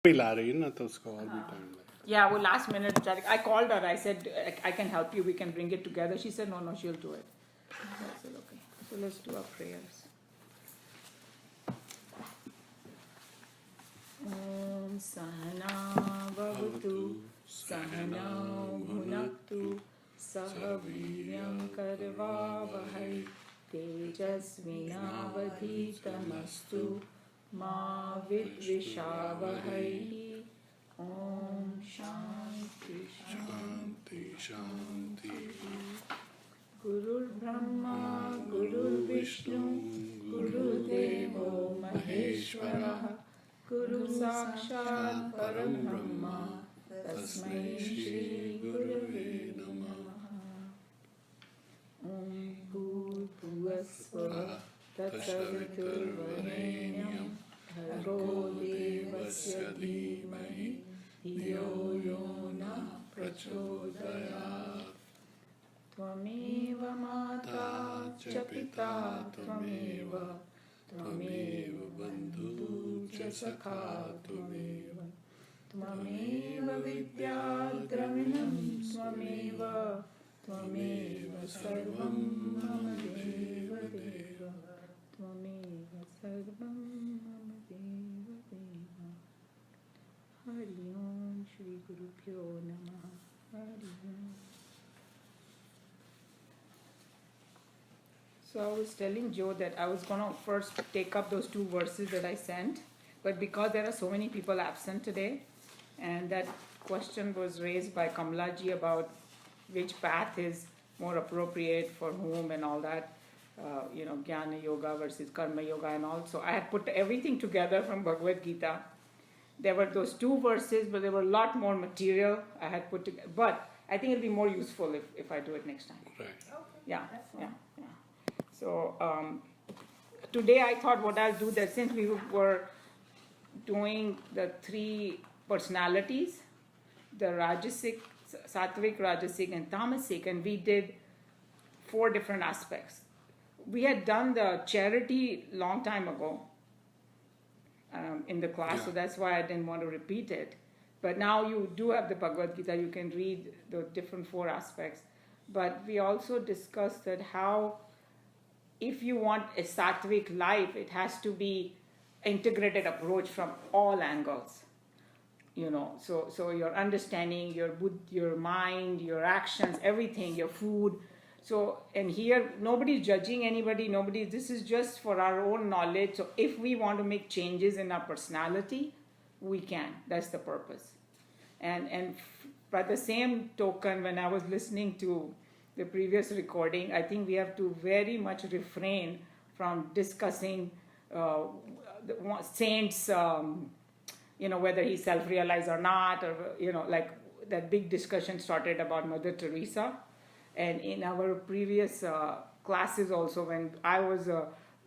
भी ला रही है ना तो उसको और भी टाइम लगेगा. Yeah, well, last minute, I called her. I said, I can help you. We can bring it together. She said, no, she'll do it. I said, okay. So let's do our prayers. Om Sahana Bhavatu Sahana Bhunaktu Sahaviryam Karvavahai Tejasvinavadhitamastu Ma Vidvishavahai. Om Shanti Shanti Shanti. Gurur Brahma Gurur Vishnu Guru Devo Maheshwara Guru Sakshat Param Brahma Tasmai Shri Gurave Namaha. Om Bhurvasva Tatsaviturvarenyam Bhargo Devasya Dhimahi Dhiyo Yo Na Prachodayat. Tvameva Mata Cha Pita Tvameva Tvameva Bandhu Cha Sakha Tvameva Tvameva Vidya Dravinam Tvameva Tvameva Sarvam Mama Deva Deva Tvameva Sarvam Mama Deva Deva. Hari Om Shri Guru Pyo Namaha. Hari Om. So I was telling Joe that I was going to first take up those 2 verses that I sent, but because there are so many people absent today, and that question was raised by Kamlaji about which path is more appropriate for whom and all that, Jnana Yoga versus Karma Yoga and all. So I had put everything together from Bhagavad Gita. There were those 2 verses, but there were a lot more material I had put together. But I think it'll be more useful if I do it next time. Right. Okay. Yeah. So today I thought what I'll do that since we were doing the 3 personalities, the Rajasic, Sattvic, Rajasic and Tamasic, and we did 4 different aspects. We had done the charity long time ago in the class, so that's why I didn't want to repeat it. But now you do have the Bhagavad Gita, you can read the different 4 aspects. But we also discussed that how if you want a sattvic life, it has to be integrated approach from all angles. So your understanding, your mind, your actions, everything, your food. So, and here, nobody's judging anybody, this is just for our own knowledge. So if we want to make changes in our personality, we can. That's the purpose. And by the same token, when I was listening to the previous recording, I think we have to very much refrain from discussing saints, whether he's self-realized or not, or, like that big discussion started about Mother Teresa. And in our previous classes also, when I was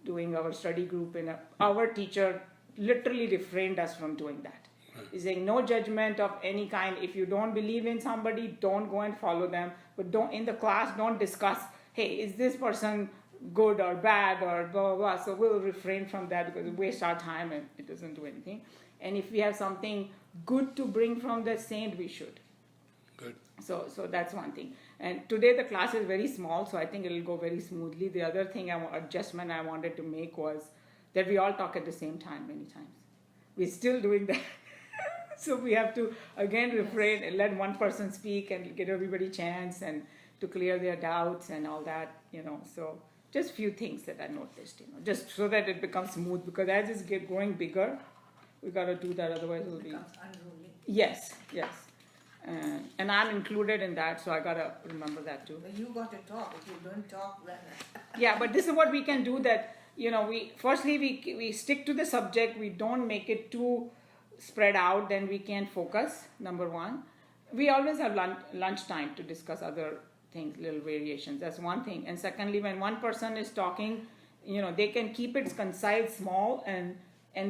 doing our study group, our teacher literally refrained us from doing that. He's saying no judgment of any kind. If you don't believe in somebody, don't go and follow them. But don't in the class, don't discuss, hey, is this person good or bad or blah, blah, blah. So we'll refrain from that because it wastes our time and it doesn't do anything. And if we have something good to bring from the saint, we should. Good. So that's one thing. And today the class is very small, so I think it'll go very smoothly. The other thing, adjustment I wanted to make was that we all talk at the same time many times. We're still doing that. So we have to, again, refrain and let one person speak and give everybody a chance and to clear their doubts and all that, So just few things that I noticed, just so that it becomes smooth. Because as it's growing bigger, we got to do that, otherwise it'll be... Unruly. Yes. And I'm included in that, so I got to remember that too. But you got to talk. If you don't talk, then... Yeah, but this is what we can do that, we stick to the subject. We don't make it too spread out, then we can focus, number 1. We always have lunch time to discuss other things, little variations. That's one thing. And secondly, when one person is talking, they can keep it concise, small, and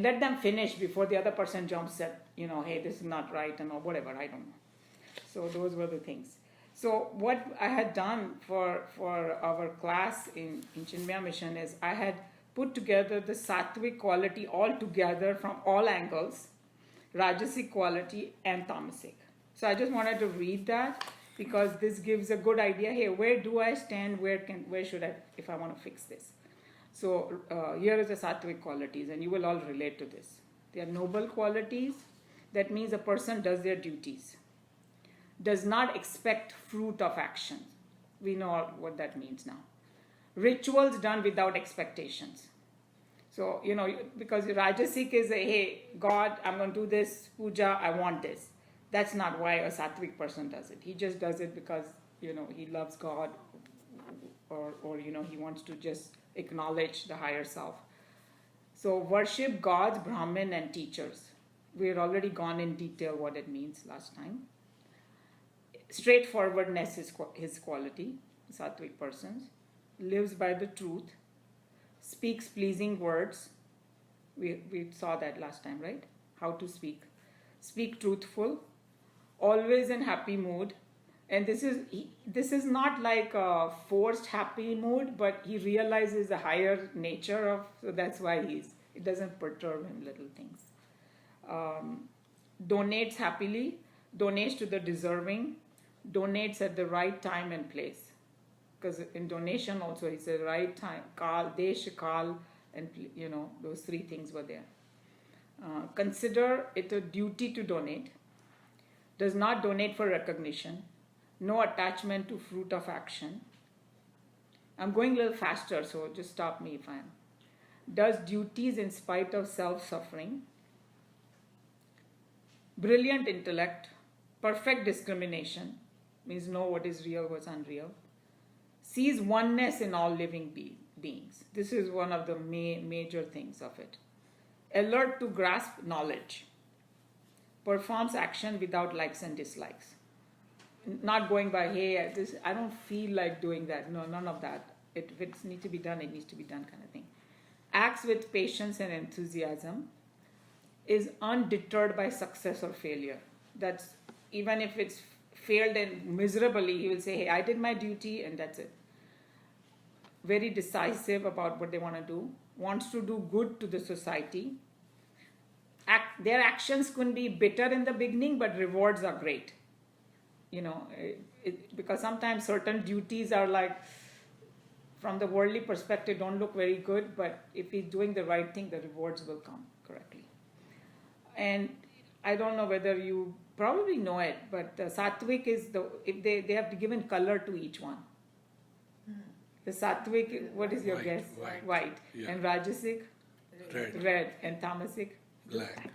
let them finish before the other person jumps at, hey, this is not right, and or whatever, I don't know. So those were the things. So what I had done for our class in Chinmaya Mission is I had put together the sattvic quality all together from all angles, Rajasic quality, and Tamasic. So I just wanted to read that because this gives a good idea. Hey, where do I stand? Where should I, if I want to fix this? So here is the sattvic qualities, and you will all relate to this. They are noble qualities. That means a person does their duties, does not expect fruit of action. We know what that means now. Rituals done without expectations. So, because Rajasic is hey, God, I'm going to do this, puja, I want this. That's not why a sattvic person does it. He just does it because, he loves God or he wants to just acknowledge the higher self. So, worship gods, Brahmin, and teachers. We've already gone in detail what it means last time. Straightforwardness is his quality, sattvic persons. Lives by the truth. Speaks pleasing words. We saw that last time, right? How to speak. Speak truthful. Always in happy mood. And this is not like a forced happy mood, but he realizes the higher nature of, so that's why it doesn't perturb him, little things. Donates happily, donates to the deserving, donates at the right time and place. Because in donation also he said right time, kal, desh, kal, and those three things were there. Consider it a duty to donate. Does not donate for recognition. No attachment to fruit of action. I'm going a little faster, so just stop me if I am. Does duties in spite of self-suffering. Brilliant intellect. Perfect discrimination. Means know what is real, what's unreal. Sees oneness in all living beings. This is one of the major things of it. Alert to grasp knowledge. Performs action without likes and dislikes. Not going by, hey, I don't feel like doing that. No, none of that. If it needs to be done, it needs to be done kind of thing. Acts with patience and enthusiasm. Is undeterred by success or failure. That's, even if it's failed and miserably, he will say, hey, I did my duty and that's it. Very decisive about what they want to do. Wants to do good to the society. Their actions could be bitter in the beginning, but rewards are great. Because sometimes certain duties are like, from the worldly perspective, don't look very good, but if he's doing the right thing, the rewards will come correctly. And I don't know whether you probably know it, but the sattvic is if they have given color to each one. The sattvic, what is your White, guess? white. Yeah. And rajasic? Red. And tamasic? Black.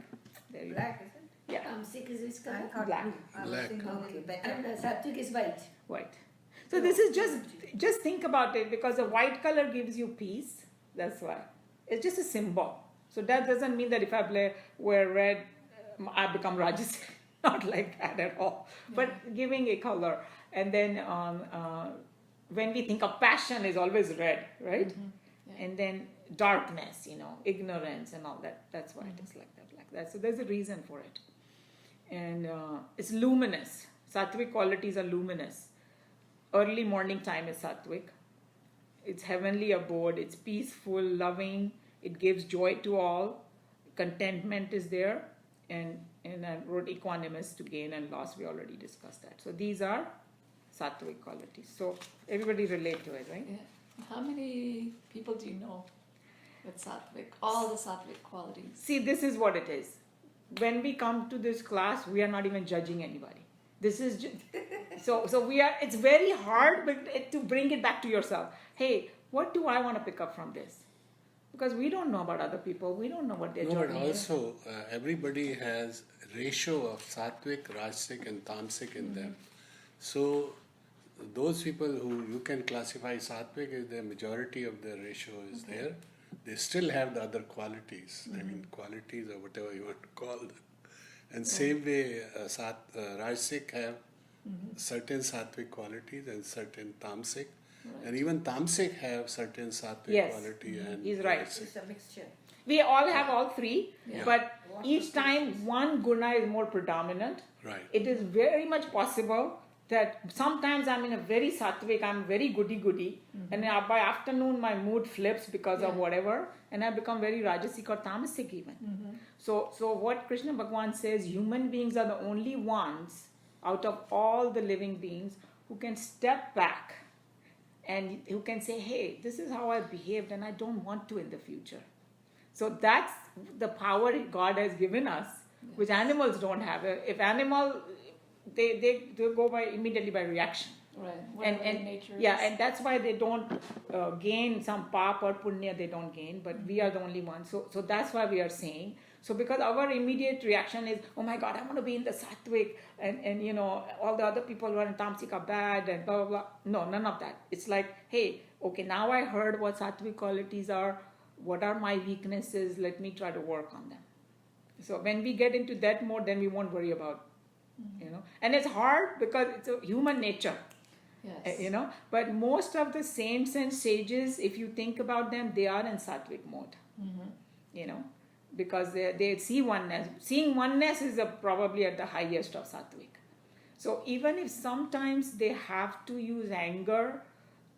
There you Black, is it? go. Yeah, Tamasic is which I color? thought Black. blue. I was Black. thinking a little better. And sattvic is white. white. So this is just think about it, because the white color gives you peace. That's why. It's just a symbol. So that doesn't mean that if I wear red, I become rajasic. Not like that at all. But giving a color. And then when we think of passion is always red, right? Yeah. And then darkness, ignorance and all that. That's why it is like that. So there's a reason for it. And it's luminous. Sattvic qualities are luminous. Early morning time is sattvic. It's heavenly abode. It's peaceful, loving. It gives joy to all. Contentment is there. And I wrote equanimous, to gain and loss. We already discussed that. So these are sattvic qualities. So everybody relate to it, right? Yeah. How many people do you know with sattvic? All the sattvic qualities. See, this is what it is. When we come to this class, we are not even judging anybody. This is just, so we are. It's very hard to bring it back to yourself. Hey, what do I want to pick up from this? Because we don't know about other people. We don't know what their No, but journey is. also everybody has ratio of sattvic, rajasic, and tamasic in them. So those people who you can classify sattvic is the majority of the ratio is there. They still have the other qualities. I mean qualities or whatever you want to call them. And same way, rajasic have certain sattvic qualities and certain tamasic. Right. And even tamasic have certain sattvic Yes. quality and He's right. rajasic. It's a mixture. We all have all three, Yeah. but each time one guna is more predominant. Right. It is very much possible that sometimes I'm in a very sattvic, I'm very goody-goody, and by afternoon my mood flips because of whatever, and I become very rajasic or tamasic even. So what Krishna Bhagavan says, human beings are the only ones out of all the living beings who can step back and who can say, hey, this is how I behaved and I don't want to in the future. So that's the power God has given us, which animals don't have. If animal, they go by immediately by reaction. Right. Whatever And nature yeah, is. and that's why they don't gain some pap or punya, they don't gain, but we are the only ones. So that's why we are saying. So because our immediate reaction is, oh my God, I want to be in the sattvic, and you know, all the other people who are in tamasic are bad and blah, blah, blah. No, none of that. It's like, hey, okay, now I heard what sattvic qualities are. What are my weaknesses? Let me try to work on them. So when we get into that mode, then we won't worry about, you know. And it's hard because it's a human nature, Yes. you know. But most of the saints and sages, if you think about them, they are in sattvic mode, you know, because they see oneness. Seeing oneness is probably at the highest of sattvic. So even if sometimes they have to use anger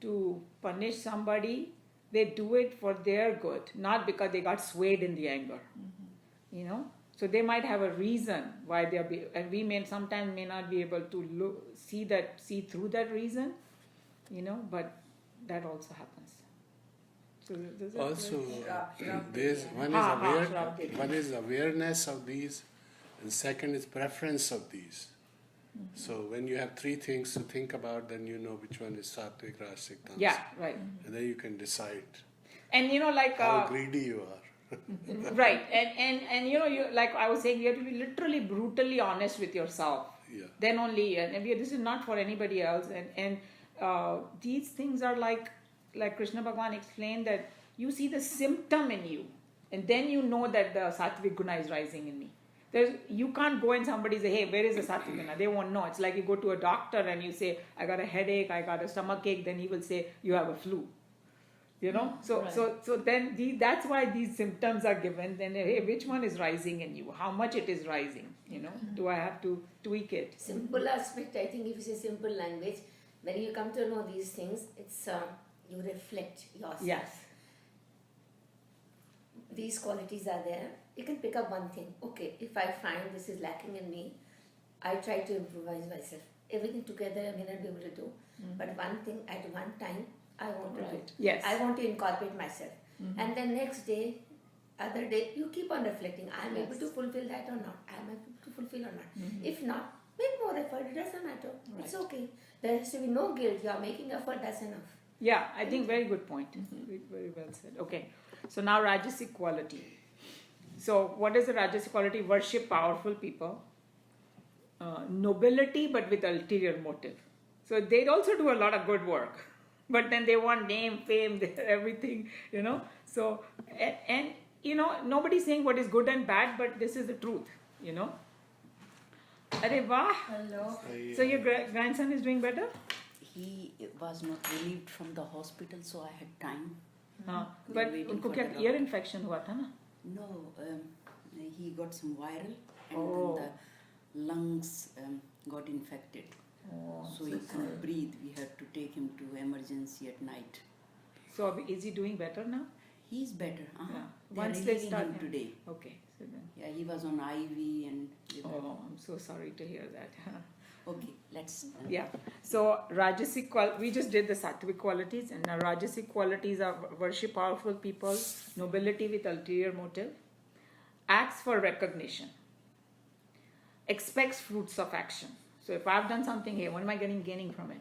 to punish somebody, they do it for their good, not because they got swayed in the anger, you know. So they might have a reason why they are, and we sometimes may not be able to see through that reason, you know. But that also happens. So does it Also, Shrav there's Shrav one is awareness of these, and second is preference of these. So when you have three things to think about, then you know which one is sattvic, rajasic, tamasic. Yeah, right. And then you can decide And you know, like how greedy you are. right, and you know, you, like I was saying, you have to be literally brutally honest with yourself. Yeah. Then only, and this is not for anybody else. And these things are like Krishna Bhagavan explained, that you see the symptom in you, and then you know that the sattvic guna is rising in me. You can't go and somebody say, hey, where is the sattvic guna? They won't know. It's like you go to a doctor and you say, I got a headache, I got a stomach ache, then he will say, you have a flu. You know, so then that's why these symptoms are given. Then, hey, which one is rising in you? How much it is rising? You know, do I have to tweak it? Simple aspect, I think if you say simple language, when you come to know these things, it's you reflect yourself. Yes. These qualities are there. You can pick up one thing. Okay, if I find this is lacking in me, I try to improvise myself. Everything together I may not be able to do, but one thing at one time I want to do. Yes. I want to incorporate myself. And then next day, other day, you keep on reflecting. I am able to fulfill that or not. I am able to fulfill or not. If not, make more effort. It doesn't matter. It's okay. There has to be no guilt. You are making effort. That's enough. Yeah, I think very good point. Very well said. Okay, so now rajasic quality. So what is the rajasic quality? Worship powerful people, nobility, but with ulterior motive. So they also do a lot of good work, but then they want name, fame, everything, you know. So and you know, nobody's saying what is good and bad, but this is the truth, you know. Arey wah! Hello. So your grandson is doing better? He was not relieved from the hospital, so I had time. हाँ, We but were waiting उनको for क्या the ear doctor. infection हुआ था ना? No, he got some viral, and Oh. then the lungs got infected. Oh, So he couldn't breathe. We had to take him to emergency at night. So is he doing better now? He's better. Yeah. They are Once they relieving start him today. Okay. So then, Yeah, he was on IV and. they were- oh, I'm so sorry to hear that. Okay, let's. Yeah. So rajasic we just did the sattvic qualities, and now rajasic qualities are worship powerful people, nobility with ulterior motive, acts for recognition, expects fruits of action. So if I've done something here, what am I gaining from it?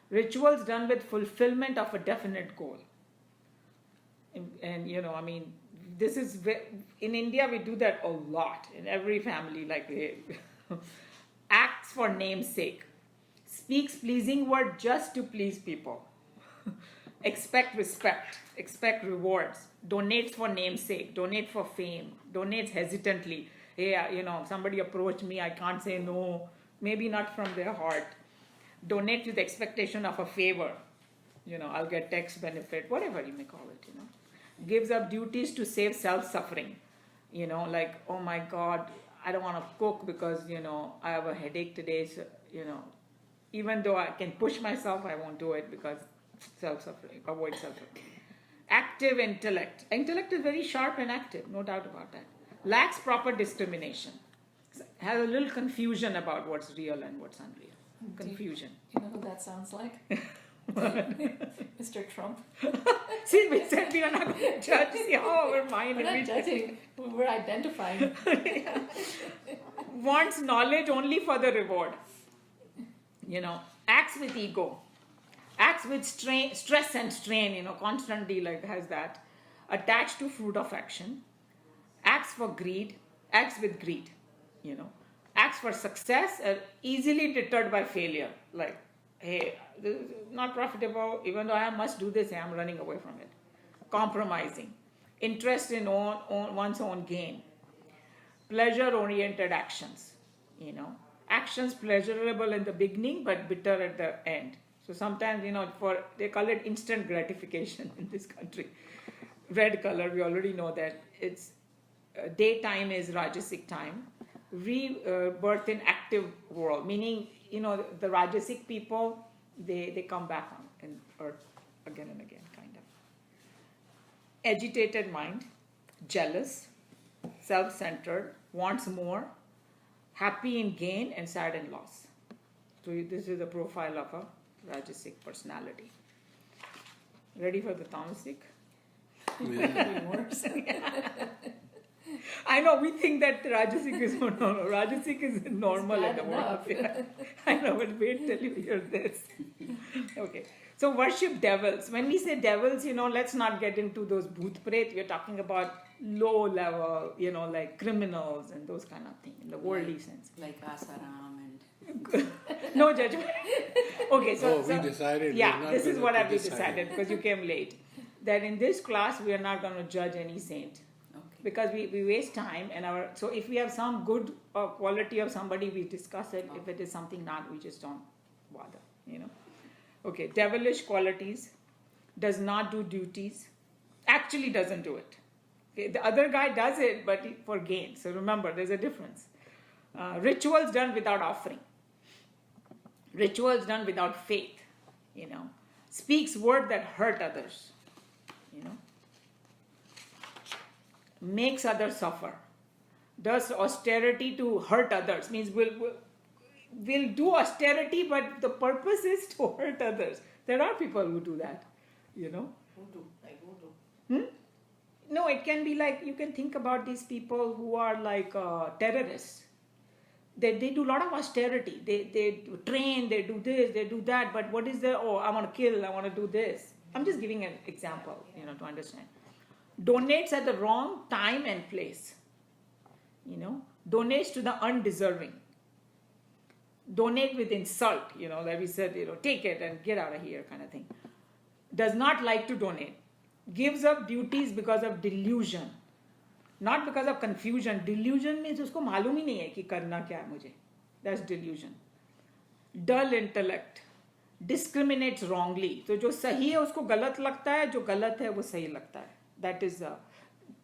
Rituals done with fulfillment of a definite goal. And you know, I mean, this is in India we do that a lot in every family. Like acts for namesake, speaks pleasing word just to please people, expect respect, expect rewards, donates for namesake, donate for fame, donates hesitantly. Hey, you know, somebody approached me, I can't say no, maybe not from their heart. Donate with expectation of a favor, you know, I'll get tax benefit, whatever you may call it, you know. Gives up duties to save self-suffering, you know, like, oh my God, I don't want to cook because, you know, I have a headache today, so, you know, Even though I can push myself, I won't do it because self-suffering, avoid self-suffering. Active intellect. Intellect is very sharp and active, no doubt about that. Lacks proper discrimination. Has a little confusion about what's real and what's unreal. Confusion. You know who that sounds like? Mr. Trump. See, we said we are not going to judge. See how our mind We're not judging, we're identifying. wants knowledge only for the reward. Acts with ego. Acts with stress and strain, constantly has that. Attached to fruit of action. Acts for greed. Acts with greed. Acts for success are easily deterred by failure. Like, hey, this is not profitable, even though I must do this, I'm running away from it. Compromising. Interest in one's own gain. Pleasure-oriented actions. Actions pleasurable in the beginning, but bitter at the end. So sometimes, they call it instant gratification in this country. Red color, we already know that. It's daytime is Rajasic time. Rebirth in active world, meaning, the Rajasic people, they come back on in earth again and again, kind of. Agitated mind, jealous, self-centered, wants more, happy in gain and sad in loss. So this is the profile of a Rajasic personality. Ready for the Tamasic? Yeah. Worse. I know, we think that Rajasic is normal. Rajasic is normal in the world. Yeah. I know, but wait till you hear this. Okay. So worship devils. When we say devils, let's not get into those bhoot pret. We're talking about low level, like criminals and those kind of things in the worldly sense. Like Asaram and No judgment. Okay, so we decided. we're yeah, not this is gonna what put we this decided side. because you came late. That in this class we are not going to judge any saint. okay. Because we waste time so if we have some good quality of somebody, we discuss it. If it is something not, we just don't bother, Okay, devilish qualities, does not do duties, actually doesn't do it. Okay, the other guy does it, but for gain. So remember, there's a difference. Rituals done without offering. Rituals done without faith, Speaks word that hurt others, Makes others suffer. Does austerity to hurt others. Means we'll do austerity, but the purpose is to hurt others. There are people who do that, Voodoo, like voodoo. No, it can be like, you can think about these people who are like terrorists. They do a lot of austerity. They train, they do this, they do that, but what is I want to kill, I want to do this. I'm just giving an example, to understand. Donates at the wrong time and place. Donates to the undeserving. Donate with insult, like we said, take it and get out of here kind of thing. Does not like to donate. Gives up duties because of delusion. Not because of confusion. Delusion means usko मालूम ही नहीं है कि करना क्या है मुझे. That's delusion. Dull intellect. Discriminates wrongly. तो जो सही है उसको गलत लगता है, जो गलत है वो सही लगता है. That is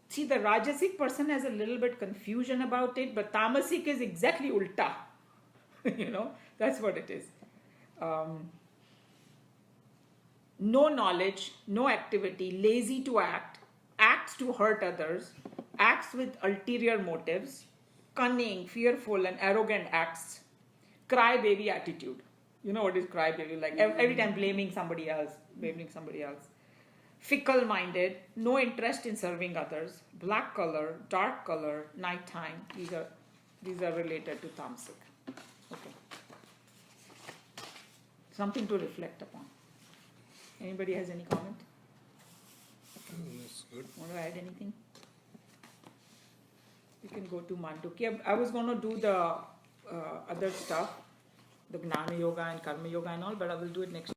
see, the Rajasic person has a little bit confusion about it, but Tamasic is exactly ulta. That's what it is. No knowledge, no activity, lazy to act, acts to hurt others, acts with ulterior motives, cunning, fearful, and arrogant acts, crybaby attitude. You know what is crybaby? Like every time blaming somebody else. Fickle-minded, no interest in serving others, black color, dark color, nighttime. These are related to Tamasic. Okay. Something to reflect upon. Anybody has any comment? That's good. Want to add anything? We can go to Mandukya. I was going to do the other stuff, the Gnana Yoga and Karma Yoga and all, but I will do it next